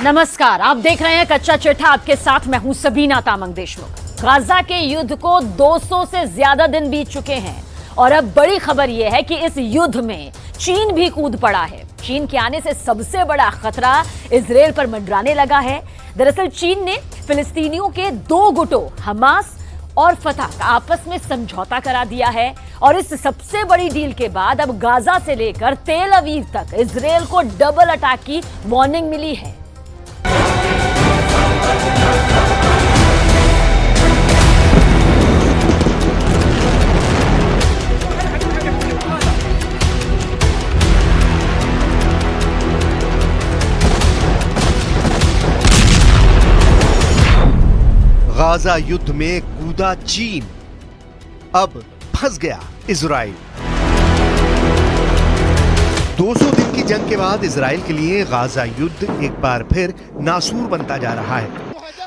नमस्कार, आप देख रहे हैं कच्चा चिट्ठा। आपके साथ मैं हूं सबीना तामंग देशमुख। गाजा के युद्ध को 200 से ज्यादा दिन बीत चुके हैं और अब बड़ी खबर यह है कि इस युद्ध में चीन भी कूद पड़ा है। चीन के आने से सबसे बड़ा खतरा इजराइल पर मंडराने लगा है। दरअसल चीन ने फिलिस्तीनियों के दो गुटों हमास और फतह का आपस में समझौता करा दिया है और इस सबसे बड़ी डील के बाद अब गाजा से लेकर तेल अवीव तक इजराइल को डबल अटैक की वार्निंग मिली है। गाजा युद्ध में कूदा चीन, अब फंस गया इजराइल। 200 दिन की जंग के बाद इजराइल के लिए गाजा युद्ध एक बार फिर नासूर बनता जा रहा है।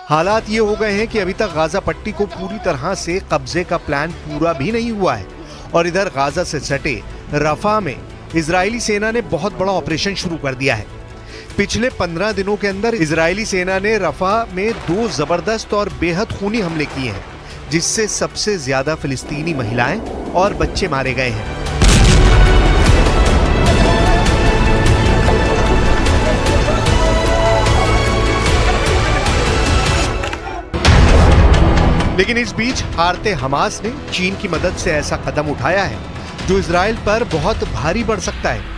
हालात ये हो गए हैं कि अभी तक गाजा पट्टी को पूरी तरह से कब्जे का प्लान पूरा भी नहीं हुआ है और इधर गाजा से सटे रफा में इजरायली सेना ने बहुत बड़ा ऑपरेशन शुरू कर दिया है। पिछले 15 दिनों के अंदर इजरायली सेना ने रफा में 2 जबरदस्त और बेहद खूनी हमले किए हैं, जिससे सबसे ज्यादा फिलिस्तीनी महिलाएं और बच्चे मारे गए हैं। लेकिन इस बीच हारते हमास ने चीन की मदद से ऐसा कदम उठाया है जो इजराइल पर बहुत भारी पड़ सकता है।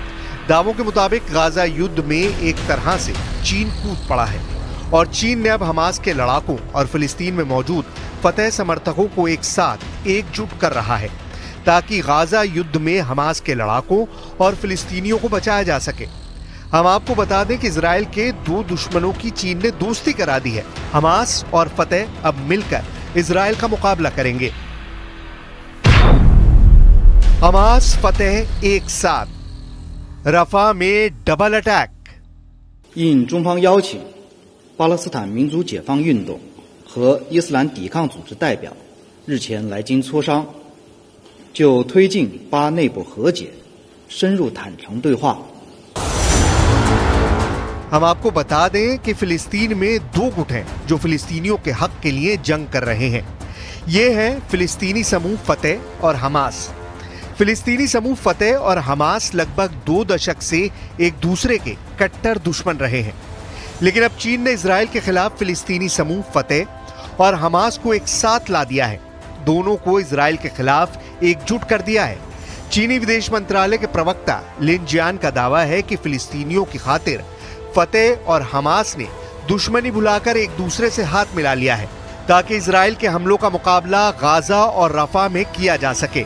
दावों के मुताबिक गाजा युद्ध में एक तरह से चीन कूद पड़ा है और चीन ने अब हमास के लड़ाकों और फिलिस्तीन में मौजूद फतह समर्थकों को एक साथ एकजुट कर रहा है ताकि गाजा युद्ध में हमास के लड़ाकों और फिलिस्तीनियों को बचाया जा सके। हम आपको बता दें कि इजराइल के 2 दुश्मनों की चीन ने दोस्ती करा दी है। हमास और फतह अब मिलकर इजराइल का मुकाबला करेंगे। हमास फतह एक साथ, रफा में डबल अटैक। 应中方邀请，巴勒斯坦民族解放运动和伊斯兰抵抗组织代表日前来京磋商，就推进巴内部和解、深入坦诚对话。 हम आपको बता दें कि फिलिस्तीन में 2 गुट हैं जो फिलिस्तीनियों के हक के लिए जंग कर रहे हैं। ये हैं फिलिस्तीनी समूह फतह और हमास। फिलिस्तीनी समूह फतह और हमास लगभग 2 दशक से एक दूसरे के कट्टर दुश्मन रहे हैं, लेकिन अब चीन ने इजराइल के खिलाफ फिलिस्तीनी समूह फतह और हमास को एक साथ ला दिया है। दोनों को इजराइल के खिलाफ एकजुट कर दिया है। चीनी विदेश मंत्रालय के प्रवक्ता लिन जियान का दावा है कि फिलिस्तीनियों की खातिर फतह और हमास ने दुश्मनी भुलाकर एक दूसरे से हाथ मिला लिया है ताकि इजराइल के हमलों का मुकाबला गाजा और रफा में किया जा सके।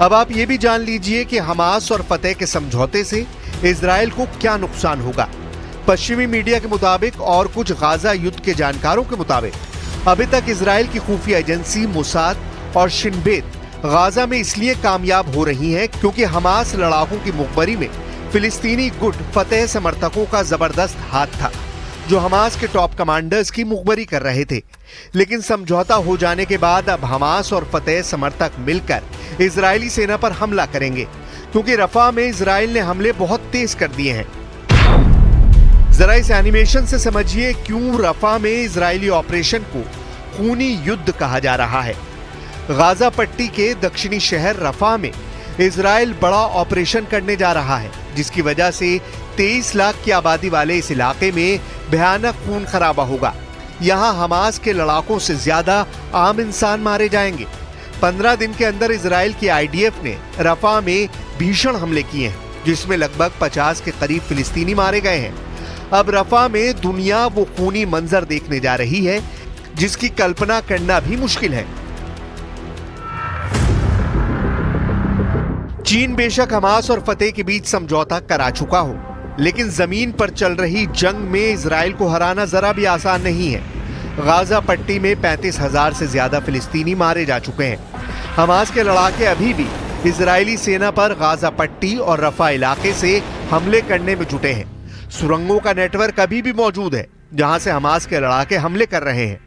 अब आप ये भी जान लीजिए कि हमास और फतह के समझौते से इजराइल को क्या नुकसान होगा। पश्चिमी मीडिया के मुताबिक और कुछ गाजा युद्ध के जानकारों के मुताबिक अभी तक इजराइल की खुफिया एजेंसी मोसाद और शिन बेत गाजा में इसलिए कामयाब हो रही हैं क्योंकि हमास लड़ाकों की मुखबरी में फिलिस्तीनी गुट फतह समर्थकों का जबरदस्त हाथ था जो हमास के टॉप कमांडर्स की मुखबरी कर रहे थे। लेकिन समझौता हो जाने के बाद अब हमास और फतह समर्थक मिलकर इजरायली सेना पर हमला करेंगे क्योंकि रफा में इजराइल ने हमले बहुत तेज कर दिए हैं। जरा इस एनिमेशन से समझिए क्यों रफा में इजरायली ऑपरेशन को खूनी युद्ध कहा जा रहा है। गाजा पट्टी के दक्षिणी शहर रफा में इजराइल बड़ा ऑपरेशन करने जा रहा है जिसकी वजह से 23 लाख की आबादी वाले इस इलाके में भयानक खून खराबा होगा। यहाँ हमास के लड़ाकों से ज्यादा आम इंसान मारे जाएंगे। 15 दिन के अंदर इजराइल की आईडीएफ ने रफा में भीषण हमले किए हैं जिसमें लगभग 50 के करीब फिलिस्तीनी मारे गए हैं। अब रफा में दुनिया वो खूनी मंजर देखने जा रही है जिसकी कल्पना करना भी मुश्किल है। चीन बेशक हमास और फतह के बीच समझौता करा चुका हो, लेकिन जमीन पर चल रही जंग में इजराइल को हराना जरा भी आसान नहीं है। गाजा पट्टी में 35,000 से ज्यादा फिलिस्तीनी मारे जा चुके हैं। हमास के लड़ाके अभी भी इजरायली सेना पर गाजा पट्टी और रफा इलाके से हमले करने में जुटे हैं। सुरंगों का नेटवर्क अभी भी मौजूद है जहां से हमास के लड़ाके हमले कर रहे हैं।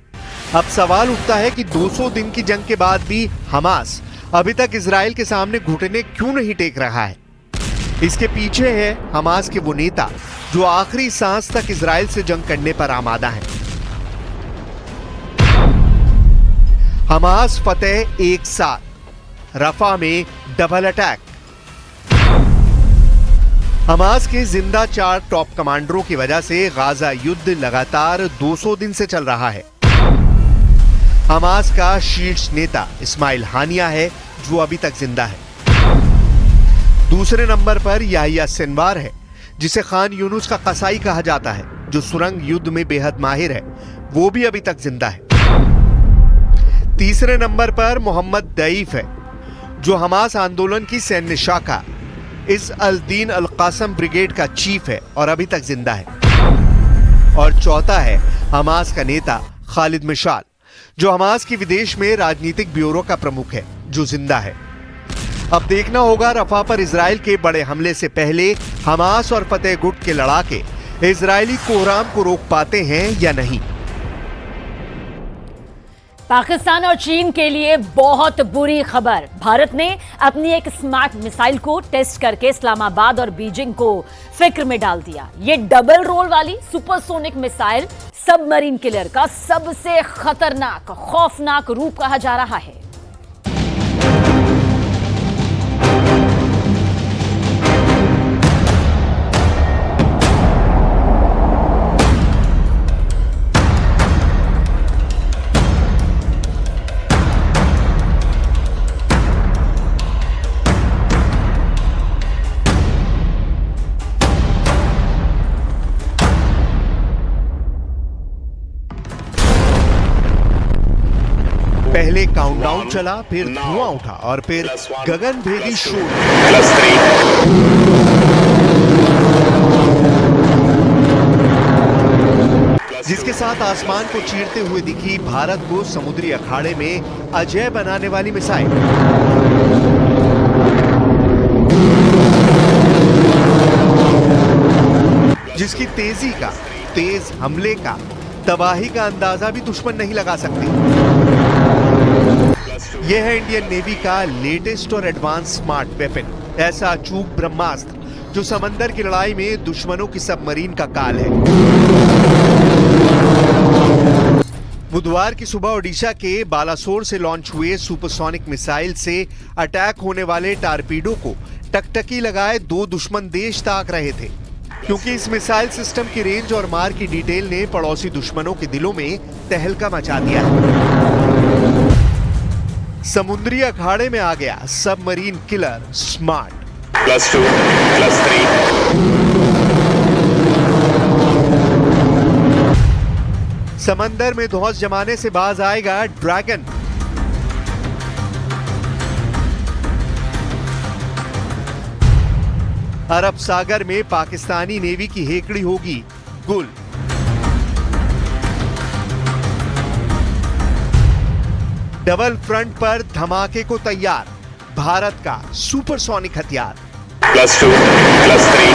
अब सवाल उठता है कि 200 दिन की जंग के बाद भी हमास अभी तक इजराइल के सामने घुटने क्यों नहीं टेक रहा है। इसके पीछे है हमास के वो नेता जो आखिरी सांस तक इजराइल से जंग करने पर आमादा है। हमास फतेह एक साथ, रफा में डबल अटैक। हमास के जिंदा 4 टॉप कमांडरों की वजह से गाजा युद्ध लगातार 200 दिन से चल रहा है। हमास का शीर्ष नेता इस्माइल हानिया है जो अभी तक जिंदा है। दूसरे नंबर पर याहिया सिनवार है जिसे खान यूनुस का कसाई कहा जाता है, जो सुरंग युद्ध में बेहद माहिर है, वो भी अभी तक जिंदा है। तीसरे नंबर पर मोहम्मद दईफ है जो हमास आंदोलन की सैन्य शाखा इस अल दीन अल कासम ब्रिगेड का चीफ है और अभी तक जिंदा है। और चौथा है हमास का नेता खालिद मिशाल जो हमास की विदेश में राजनीतिक ब्यूरो का प्रमुख है, जो जिंदा है। अब देखना होगा रफा पर इजराइल के बड़े हमले से पहले हमास और फतेह गुट के लड़ाके इजरायली कोहराम को रोक पाते हैं या नहीं। पाकिस्तान और चीन के लिए बहुत बुरी खबर। भारत ने अपनी एक स्मार्ट मिसाइल को टेस्ट करके इस्लामाबाद और बीजिंग को फिक्र में डाल दिया। ये डबल रोल वाली सुपरसोनिक मिसाइल सबमरीन किलर का सबसे खतरनाक, खौफनाक रूप कहा जा रहा है। पहले काउंटडाउन चला, फिर धुआं उठा और फिर गगनभेदी शोर, जिसके साथ आसमान को चीरते हुए दिखी भारत को समुद्री अखाड़े में अजय बनाने वाली मिसाइल। जिसकी तेजी का, तेज हमले का, तबाही का अंदाजा भी दुश्मन नहीं लगा सकते। यह है इंडियन नेवी का लेटेस्ट और एडवांस स्मार्ट वेपन, ऐसा अचूक ब्रह्मास्त्र जो समंदर की लड़ाई में दुश्मनों की सबमरीन का काल है। बुधवार की सुबह ओडिशा के बालासोर से लॉन्च हुए सुपरसोनिक मिसाइल से अटैक होने वाले टारपीडो को टकटकी लगाए 2 दुश्मन देश ताक रहे थे, क्योंकि इस मिसाइल सिस्टम की रेंज और मार की डिटेल ने पड़ोसी दुश्मनों के दिलों में तहलका मचा दिया है। समुद्री अखाड़े में आ गया सबमरीन किलर स्मार्ट। +2, +3। समंदर में धौंस जमाने से बाज आएगा ड्रैगन। अरब सागर में पाकिस्तानी नेवी की हेकड़ी होगी गुल। डबल फ्रंट पर धमाके को तैयार भारत का सुपरसोनिक हथियार। +2, +3।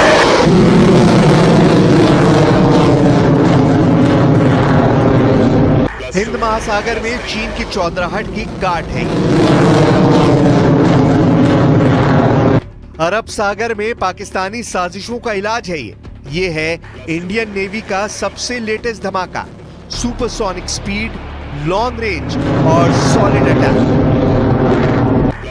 हिंद महासागर में चीन की चौधराहट की काट है। अरब सागर में पाकिस्तानी साजिशों का इलाज है ये है इंडियन नेवी का सबसे लेटेस्ट धमाका, सुपरसोनिक स्पीड, लॉन्ग रेंज और सॉलिड अटैक।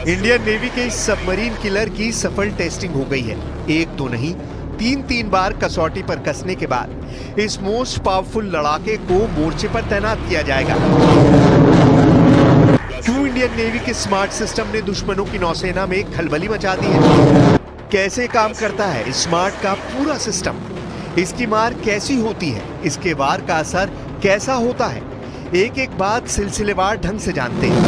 इंडियन नेवी के इस सबमरीन किलर की सफल टेस्टिंग हो गई है। एक तो नहीं, 3 बार कसौटी पर कसने के बाद इस मोस्ट पावरफुल लड़ाके को मोर्चे पर तैनात किया जाएगा। क्यों इंडियन नेवी के स्मार्ट सिस्टम ने दुश्मनों की नौसेना में खलबली मचा दी है? कैसे काम करता है स्मार्ट का पूरा सिस्टम? इसकी मार कैसी होती है? इसके वार का असर कैसा होता है? एक एक बात सिलसिलेवार ढंग से जानते हैं।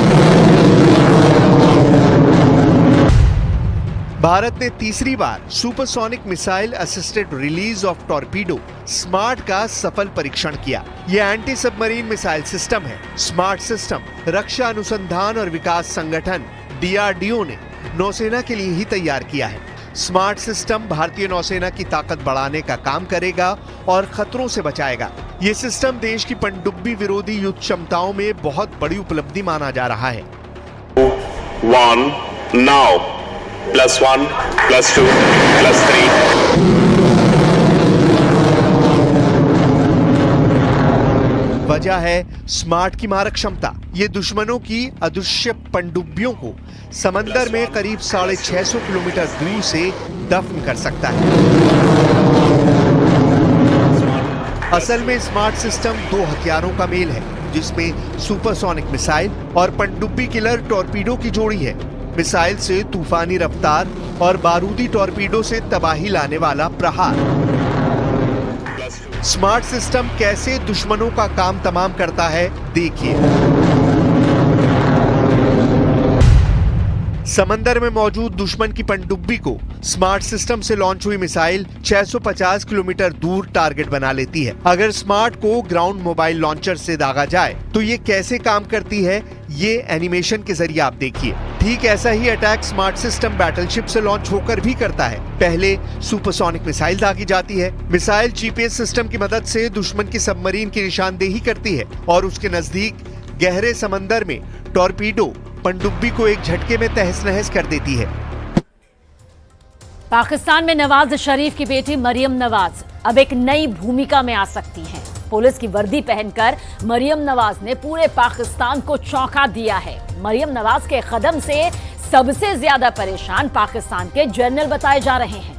भारत ने तीसरी बार supersonic missile assisted release of torpedo SMART का सफल परीक्षण किया। यह एंटी सबमरीन मिसाइल सिस्टम है। स्मार्ट सिस्टम रक्षा अनुसंधान और विकास संगठन DRDO ने नौसेना के लिए ही तैयार किया है। स्मार्ट सिस्टम भारतीय नौसेना की ताकत बढ़ाने का काम करेगा और खतरों से बचाएगा। ये सिस्टम देश की पनडुब्बी विरोधी युद्ध क्षमताओं में बहुत बड़ी उपलब्धि माना जा रहा है। 1 now +1 +2 +3 वजह है स्मार्ट की मारक क्षमता। ये दुश्मनों की अदृश्य पनडुब्बियों को समंदर में करीब 650 किलोमीटर दूर से दफन कर सकता है। असल में स्मार्ट सिस्टम दो हथियारों का मेल है, जिसमें सुपरसोनिक मिसाइल और पनडुब्बी किलर टॉर्पीडो की जोड़ी है। मिसाइल से तूफानी रफ्तार और बारूदी टॉर्पीडो से तबाही लाने वाला प्रहार। स्मार्ट सिस्टम कैसे दुश्मनों का काम तमाम करता है, देखिए। समंदर में मौजूद दुश्मन की पनडुब्बी को स्मार्ट सिस्टम से लॉन्च हुई मिसाइल 650 किलोमीटर दूर टारगेट बना लेती है। अगर स्मार्ट को ग्राउंड मोबाइल लॉन्चर से दागा जाए तो ये कैसे काम करती है, ये एनिमेशन के जरिए आप देखिए। ठीक ऐसा ही अटैक स्मार्ट सिस्टम बैटलशिप से लॉन्च होकर भी करता है। पहले सुपरसोनिक मिसाइल दागी जाती है। मिसाइल GPS सिस्टम की मदद से दुश्मन की सबमरीन की निशानदेही करती है और उसके नजदीक गहरे समंदर में टॉर्पीडो पनडुब्बी को एक झटके में तहस नहस कर देती है। पाकिस्तान में नवाज शरीफ की बेटी मरियम नवाज अब एक नई भूमिका में आ सकती हैं। पुलिस की वर्दी पहनकर मरियम नवाज ने पूरे पाकिस्तान को चौंका दिया है। मरियम नवाज के कदम से सबसे ज्यादा परेशान पाकिस्तान के जनरल बताए जा रहे हैं।